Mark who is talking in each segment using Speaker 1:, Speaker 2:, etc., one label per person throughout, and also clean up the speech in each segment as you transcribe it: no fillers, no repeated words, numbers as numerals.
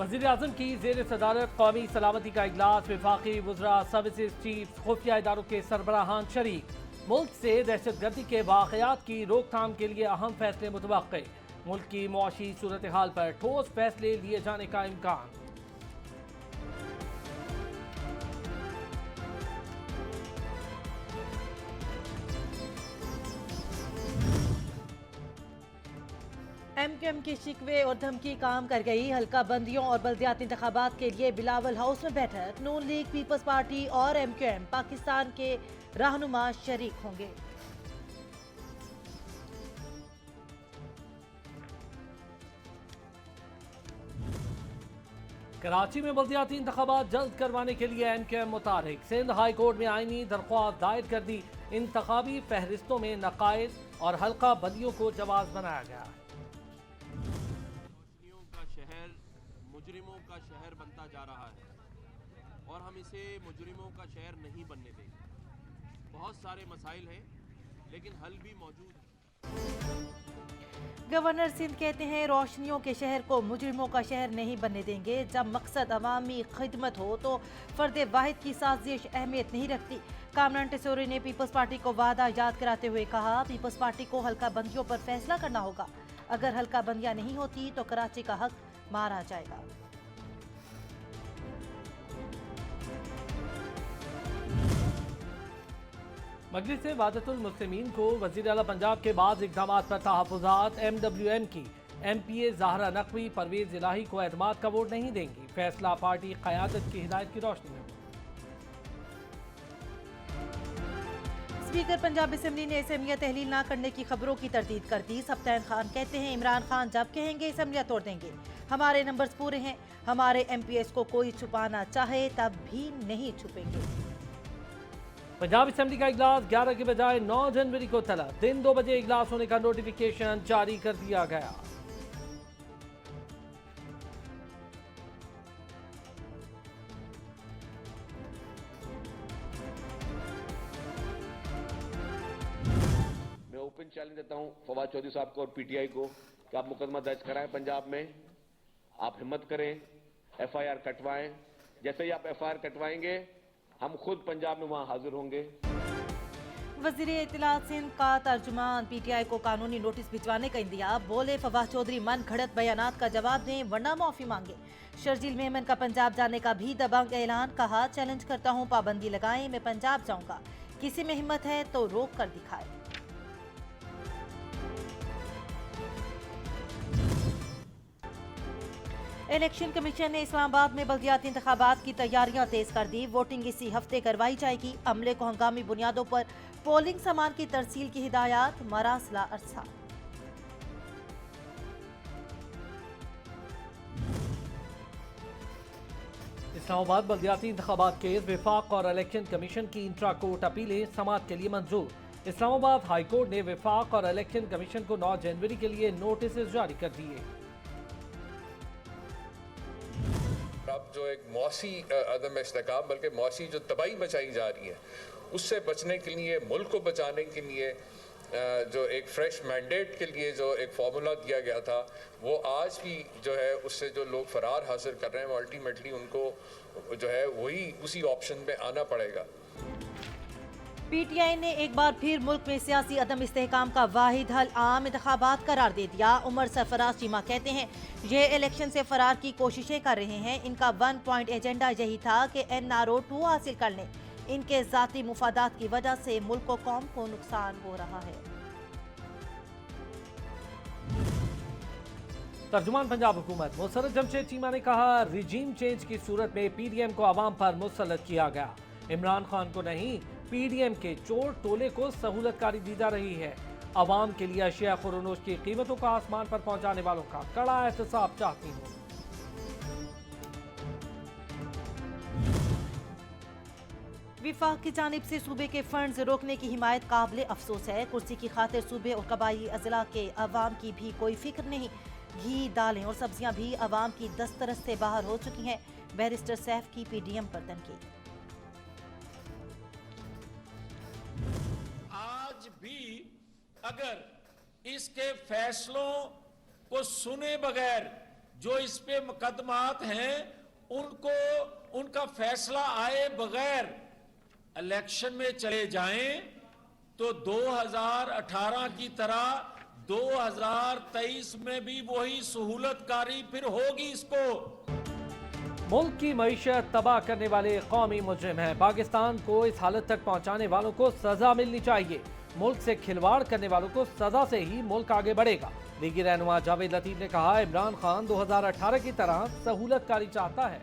Speaker 1: वज़ीर आज़म की ज़ेर सदारत कौमी सलामती का इजलास, वफाकी वज़रा, सर्विसेज चीफ, खुफिया इदारों के सरबराहान शरीक। मुल्क से दहशतगर्दी के वाक़यात की रोकथाम के लिए अहम फैसले मुतवक्के। मुल्क की मुआशी सूरत हाल पर ठोस फैसले लिए जाने का इम्कान।
Speaker 2: एमक्यूएम की शिकवे और धमकी काम कर गई। हल्का बंदियों और बल्दियाती इंतखाबात के लिए बिलावल हाउस में बैठक। नून लीग, पीपल्स पार्टी और एमक्यूएम पाकिस्तान के रहनुमा शरीक होंगे।
Speaker 1: कराची में बल्दियाती इंतखाबात जल्द करवाने के लिए एमक्यूएम मुतारिक। सिंध हाई कोर्ट में आईनी दरख्वास्त दायर कर दी। इंतखाबी फहरिस्तों में नकाइज और हल्का बंदियों को जवाब बनाया गया।
Speaker 3: मुजरिमों का शहर बनता जा रहा है और हम इसे मुजरिमों का शहर नहीं बनने देंगे। बहुत सारे मसाइल हैं लेकिन हल भी मौजूद है।
Speaker 2: गवर्नर सिंध कहते हैं रोशनियों के शहर को मुजरिमों का शहर नहीं बनने देंगे। जब मकसद अवामी खिदमत हो तो फर्द वाहिद की साजिश अहमियत नहीं रखती। कामरान टेसोरी ने पीपल्स पार्टी को वादा याद कराते हुए कहा, पीपल्स पार्टी को हल्का बंदियों पर फैसला करना होगा। अगर हल्का बंदियां नहीं होती तो कराची का हक मारा जाएगा।
Speaker 1: मजलिस वादतुल मुस्लिमीन को वज़ीर आला पंजाब के बाद इक़दाम पर तहफ़्फ़ुज़ात। MWM की MPA ज़ाहरा नकवी परवेज़ इलाही को एतमाद का वोट नहीं देंगी। फैसला पार्टी क़यादत की हिदायत की रोशनी में।
Speaker 2: स्पीकर पंजाब असम्बली ने असम्बलियाँ तहलील न करने की खबरों की तरदीद कर दी। सब्तैन खान कहते हैं इमरान खान जब कहेंगे असम्बलियाँ तोड़ देंगे। हमारे नंबर्स पूरे हैं। हमारे MPS को कोई छुपाना चाहे तब भी नहीं छुपेंगे।
Speaker 1: पंजाब असम्बली का इजलास 11 के बजाय 9 जनवरी को तला। दिन 2 बजे इजलास होने का नोटिफिकेशन जारी कर दिया गया।
Speaker 4: मैं ओपन चैलेंज देता हूं फवाद चौधरी साहब को और PTI को कि आप मुकदमा दर्ज कराएं पंजाब में। आप हिम्मत करें, FIR कटवाएं। जैसे ही आप FIR कटवाएंगे हम खुद पंजाब में वहां हाजिर होंगे।
Speaker 2: वज़ीर इत्तलात सिंध का तर्जुमान PTI को कानूनी नोटिस भिजवाने का इंदिया। बोले फवाद चौधरी मन घड़त बयानात का जवाब दें वरना माफी मांगे। शर्जील मेमन का पंजाब जाने का भी दबंग ऐलान। कहा, चैलेंज करता हूं पाबंदी लगाएं, मैं पंजाब जाऊंगा। किसी में हिम्मत है तो रोक कर दिखाए। इलेक्शन कमीशन ने इस्लामाबाद में बल्दियाती इंतखाबात की तैयारियां तेज कर दी। वोटिंग इसी हफ्ते करवाई जाएगी। अमले को हंगामी बुनियादों पर पोलिंग सामान की तरसील की हिदायत। मरासला अरसा।
Speaker 1: इस्लामाबाद बल्दियाती इंतखाबात केस विफाक और इलेक्शन कमीशन की इंट्रा कोर्ट अपीलें समाअत के लिए मंजूर। इस्लामाबाद हाई कोर्ट ने विफाक और इलेक्शन कमीशन को 9 जनवरी के लिए नोटिस जारी कर दिए।
Speaker 5: अब जो एक मौसी अदम इस्तेकाम बल्कि मौसी जो तबाही मचाई जा रही है उससे बचने के लिए, मुल्क को बचाने के लिए जो एक फ्रेश मैंडेट के लिए जो एक फार्मूला दिया गया था वो आज भी जो है उससे जो लोग फरार हासिल कर रहे हैं अल्टीमेटली उनको जो है वही उसी ऑप्शन पे आना पड़ेगा।
Speaker 2: PTI ने एक बार फिर मुल्क में सियासी अदम इस्तेहकाम का वाहिद हल आम इंतखाबात करार दे दिया। उमर सरफराज चीमा कहते हैं ये इलेक्शन से फरार की कोशिशें कर रहे हैं। इनका 1 पॉइंट एजेंडा यही था कि NRO 2 हासिल कर लें। इनके जाती मुफादात की वजह से मुल्क को कौम को नुकसान हो रहा है।
Speaker 1: तर्जुमान पंजाब हुकूमत मुसर्रफ जमशेद चीमा ने कहा, रिजीम चेंज की सूरत में PDM को आवाम पर मुसल्लत किया गया। इमरान खान को नहीं, PDM के चोर टोले को सहूलतकारी दी जा रही है। अवाम के लिए अशिया खुरोनोश की कीमतों को आसमान पर पहुंचाने वालों का कड़ा एहतसाब चाहती हूँ।
Speaker 2: विफाक की जानिब से सूबे के फंड्स रोकने की हिमायत काबिल अफसोस है। कुर्सी की खातिर सूबे और कबायली अजला के अवाम की भी कोई फिक्र नहीं। घी, दालें और सब्जियां भी अवाम की दस्तरस से बाहर हो चुकी हैं। बैरिस्टर सैफ की PDM पर तनकीद।
Speaker 6: आज भी अगर इसके फैसलों को सुने बगैर जो इस पे मुकदमात हैं उनको उनका फैसला आए बगैर इलेक्शन में चले जाएं तो 2018 की तरह 2023 में भी वही सहूलतकारी फिर होगी इसको।
Speaker 1: मुल्क की मईशत तबाह करने वाले कौमी मुजरिम हैं। पाकिस्तान को इस हालत तक पहुंचाने वालों को सजा मिलनी चाहिए। मुल्क से खिलवाड़ करने वालों को सजा से ही मुल्क आगे बढ़ेगा। लीगी रहनुमा जावेद लतीफ ने कहा, इमरान खान 2018 की तरह सहूलतकारी चाहता है।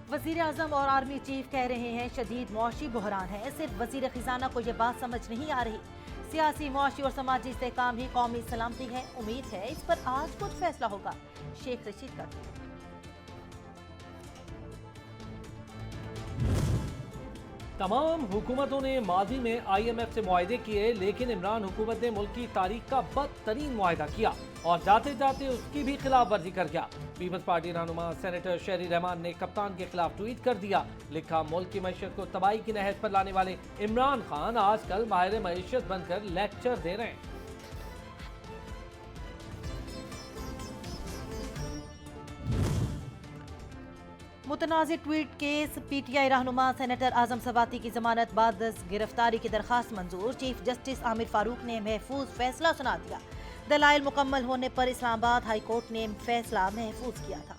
Speaker 2: वजीर आजम और आर्मी चीफ कह रहे हैं शदीद मुआशी बहरान है। सिर्फ वजीर खजाना को यह बात समझ नहीं आ रही। सियासी, मुआशी और समाजी इस्तेहकाम ही कौमी सलामती है। उम्मीद है इस पर आज कुछ फैसला होगा। शेख रशीद का
Speaker 1: तमाम हुकूमतों ने माजी में IMF से मुआहदे किए, लेकिन इमरान हुकूमत ने मुल्क की तारीख का बदतरीन मुआहदा किया और जाते जाते उसकी भी खिलाफ वर्जी कर गया। पीपल्स पार्टी रहनुमा सेनेटर शहरी रहमान ने कप्तान के खिलाफ ट्वीट कर दिया। लिखा, मुल्क की मईशत को तबाही की नहज पर लाने वाले इमरान खान आजकल माहिर मईशत बनकर लेक्चर दे रहे हैं।
Speaker 2: मुतनाज़ ट्वीट केस, PTI रहनुमा सेनेटर आजम सवाती की जमानत बाद गिरफ्तारी की दरखास्त मंजूर। चीफ जस्टिस आमिर फारूक ने महफूज फैसला सुना दिया। दलाइल मुकम्मल होने पर इस्लामाबाद हाई कोर्ट ने फैसला महफूज किया था।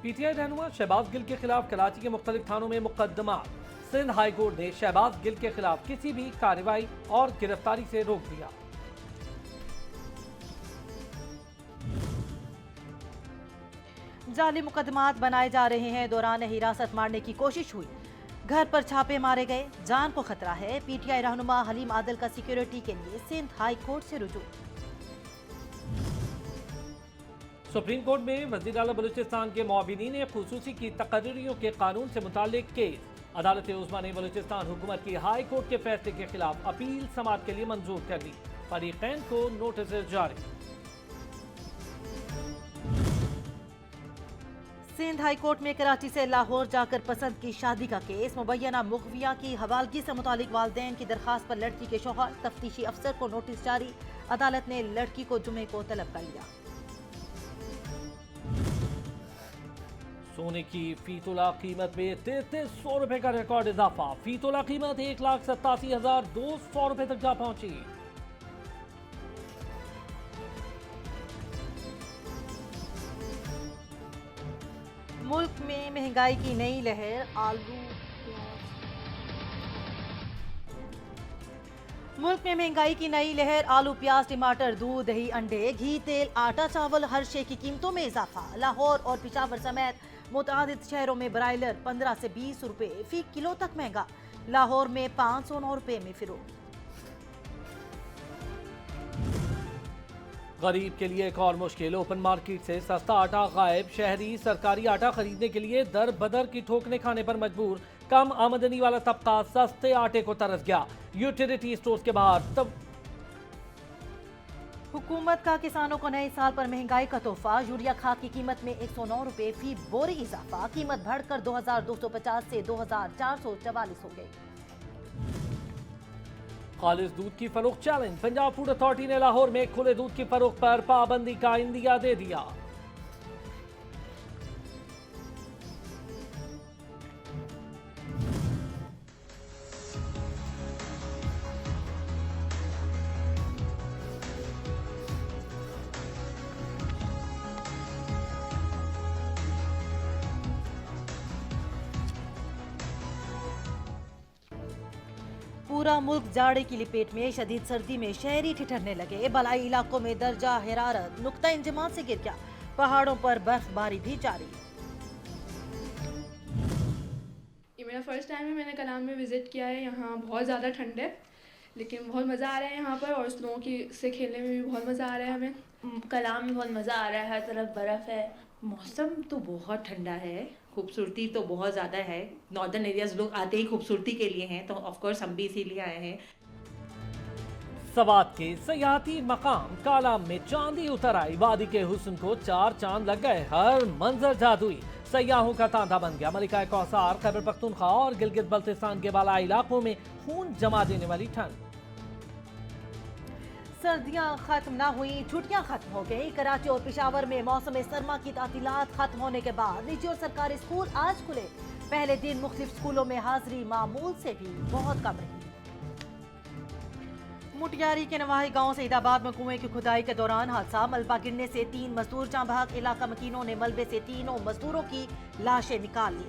Speaker 1: PTI रहनुमा शहबाज गिल के खिलाफ कराची के मुख्तलिफ थानों में मुकदमा। सिंध हाई कोर्ट ने शहबाज गिल के खिलाफ किसी भी कार्रवाई और गिरफ्तारी से रोक दिया।
Speaker 2: जाली मुकदमात बनाए जा रहे हैं। दौरान हिरासत मारने की कोशिश हुई, घर पर छापे मारे गए, जान को खतरा है। PTI रहनुमा हलीम आदिल का सिक्योरिटी के लिए सिंध हाई कोर्ट से रुजू।
Speaker 1: सुप्रीम कोर्ट में वज़ीर आला बलूचिस्तान के मुआविनीन ने खुसूसी की तकर्रियों के कानून से मुताल्लिक केस। अदालत उज़्मा ने बलूचिस्तान हुकूमत की हाई कोर्ट के फैसले के खिलाफ अपील समाअत के लिए मंजूर कर दी। फरीक़ैन को नोटिस जारी।
Speaker 2: सिंध हाई कोर्ट में कराची से लाहौर जाकर पसंद की शादी का केस। मुबैना मुखबिया की हवालगी से मुतालिक वालिदैन की दरखास्त पर लड़की के शौहर तफ्तीशी अफसर को नोटिस जारी। अदालत ने लड़की को जुमे को तलब कर लिया।
Speaker 1: सोने की फी तोला कीमत में 3300 रुपए का रिकॉर्ड इजाफा। फी तोला कीमत 1,87,200 रुपए तक जा पहुंची।
Speaker 2: मुल्क में महंगाई की नई लहर। मुल्क में महंगाई की नई लहर। आलू, प्याज, टमाटर, दूध, दही, अंडे, घी, तेल, आटा, चावल, हर शे की कीमतों में इजाफा। लाहौर और पेशावर समेत मुतादिद शहरों में ब्रायलर 15 से 20 रुपए फी किलो तक महंगा। लाहौर में 509 रुपए में फिरोख्त।
Speaker 1: गरीब के लिए एक और मुश्किल। ओपन मार्केट से सस्ता आटा गायब। शहरी सरकारी आटा खरीदने के लिए दर बदर की ठोकरें खाने पर मजबूर। कम आमदनी वाला तबका सस्ते आटे को तरस गया। यूटिलिटी स्टोर्स के बाहर तब
Speaker 2: हुकूमत का किसानों को नए साल पर महंगाई का तोहफा। यूरिया खाद की कीमत में 109 रुपए फी बोरी इजाफा। कीमत बढ़कर 2250 से 2444 हो गई।
Speaker 1: खालिस दूध की फरोख्त चैलेंज। पंजाब फूड अथॉरिटी ने लाहौर में खुले दूध की फरोख्त पर पाबंदी का इंदिया दे दिया।
Speaker 2: पूरा मुल्क जाड़े की लिपेट में। शदीद सर्दी में शहरी ठिठरने लगे। बलाई इलाकों में दर्जा हरारत नुक्ता इंजमाम से गिर गया। पहाड़ों पर बर्फबारी भी जारी।
Speaker 7: ये मेरा फर्स्ट टाइम है, मैंने कलाम में विज़िट किया है। यहाँ बहुत ज़्यादा ठंड है, लेकिन बहुत मज़ा आ रहा है यहाँ पर, और स्नो की से खेलने में भी बहुत मज़ा आ रहा है हमें।
Speaker 8: कलाम में बहुत मज़ा आ रहा है, हर तरफ बर्फ़ है। मौसम तो बहुत ठंडा है, खूबसूरती तो बहुत ज़्यादा है। नॉर्दर्न एरियाज लोग आते ही खूबसूरती के लिए हैं, तो ऑफ कोर्स हम भी इसीलिए आए हैं।
Speaker 1: सवात के सयाहती मकाम कालाम में चांदी उतर आई। वादी के हुस्न को 4 चांद लग गए। हर मंजर जादुई। सयाहों का तांता बन गया। मलिका कौसार, खैबर पख्तूनख्वा और गिलगित बल्तिस्तान के बाला इलाकों में खून जमा देने वाली ठंड।
Speaker 2: सर्दियां खत्म ना हुई, छुट्टियां खत्म हो गई। कराची और पेशावर में मौसम सरमा की तातीलात खत्म होने के बाद निजी और सरकारी स्कूल आज खुले। पहले दिन मुख्तलिफ स्कूलों में हाजिरी मामूल से भी बहुत कम रही। मुटियारी के नवाही गांव सईदाबाद में कुएं की खुदाई के दौरान हादसा, मलबा गिरने से 3 मजदूर जाँ बहक। इलाका मकीनों ने मलबे से 3 मजदूरों की लाशें निकाल ली।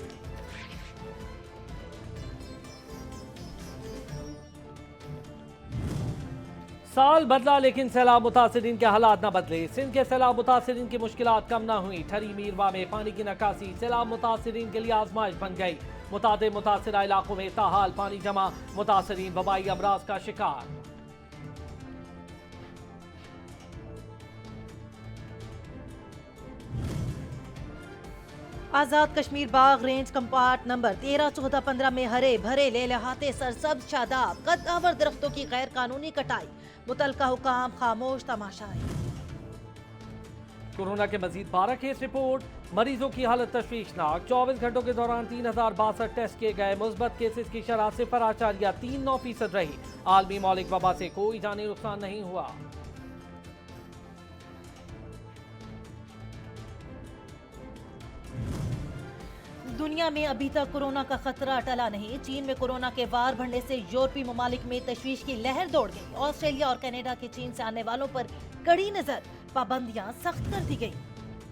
Speaker 1: साल बदला लेकिन सैलाब मुतासिरीन के हालात न बदले। सिंध के सैलाब मुतासिरीन की मुश्किलात कम न हुई। ठरी मीरवा में पानी की निकासी सैलाब मुतासिरीन के लिए आजमाइश बन गई। मुतादिद मुतासिरा इलाकों में ताहाल पानी जमा, मुतासिरीन वबाई अमराज का शिकार।
Speaker 2: आजाद कश्मीर बाग रेंज कंपार्ट नंबर 13, 14, 15 में हरे भरे लेलहाते सरसब्ज शादाब, कद्दावर दरख्तों की गैर कानूनी कटाई, मुतलका हुकाम खामोश तमाशाई।
Speaker 1: कोरोना के मजीद 12 केस रिपोर्ट, मरीजों की हालत तशवीशनाक। 24 घंटों के दौरान 3062 टेस्ट किए गए। मुस्बत केसेस की शरह 0.39% रही। आलमी मौलिक वबा से कोई जानी नुकसान नहीं हुआ।
Speaker 2: दुनिया में अभी तक कोरोना का खतरा टला नहीं। चीन में कोरोना के वार बढ़ने से यूरोपीय ममालिक में तशवीश की लहर दौड़ गई। ऑस्ट्रेलिया और कनाडा के चीन से आने वालों पर कड़ी नजर, पाबंदियां सख्त कर दी गई।